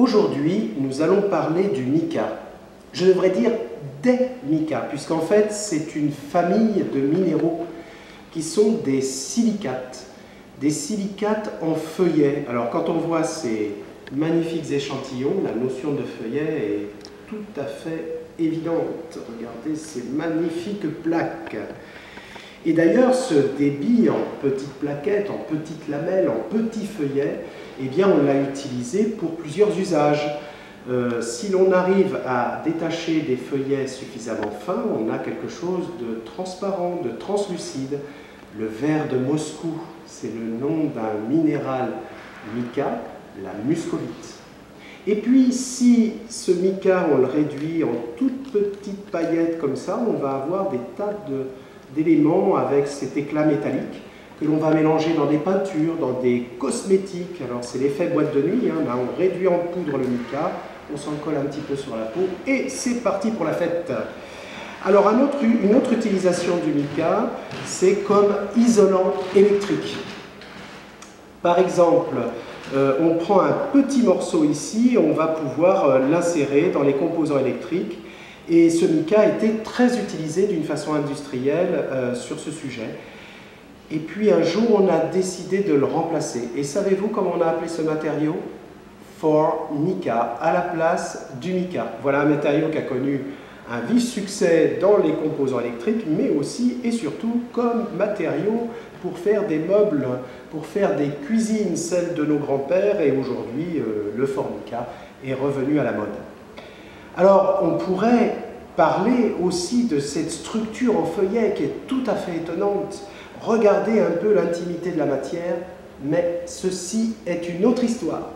Aujourd'hui, nous allons parler du mica. Je devrais dire des micas, puisqu'en fait, c'est une famille de minéraux qui sont des silicates en feuillet. Alors, quand on voit ces magnifiques échantillons, la notion de feuillet est tout à fait évidente. Regardez ces magnifiques plaques. Et d'ailleurs, ce débit en petites plaquettes, en petites lamelles, en petits feuillets, eh bien, on l'a utilisé pour plusieurs usages. Si l'on arrive à détacher des feuillets suffisamment fins, on a quelque chose de transparent, de translucide. Le verre de Moscou, c'est le nom d'un minéral mica, la muscovite. Et puis, si ce mica, on le réduit en toutes petites paillettes comme ça, on va avoir des tas d'éléments avec cet éclat métallique que l'on va mélanger dans des peintures, dans des cosmétiques. Alors c'est l'effet boîte de nuit, hein. Là, on réduit en poudre le mica, on s'en colle un petit peu sur la peau et c'est parti pour la fête. Alors une autre utilisation du mica, c'est comme isolant électrique. Par exemple, on prend un petit morceau ici, on va pouvoir l'insérer dans les composants électriques. Et ce mica a été très utilisé d'une façon industrielle sur ce sujet. Et puis un jour, on a décidé de le remplacer. Et savez-vous comment on a appelé ce matériau? Formica, à la place du mica. Voilà un matériau qui a connu un vif succès dans les composants électriques, mais aussi et surtout comme matériau pour faire des meubles, pour faire des cuisines, celles de nos grands-pères. Et aujourd'hui, le formica est revenu à la mode. Alors, on pourrait parler aussi de cette structure en feuillet qui est tout à fait étonnante. Regardez un peu l'intimité de la matière, mais ceci est une autre histoire.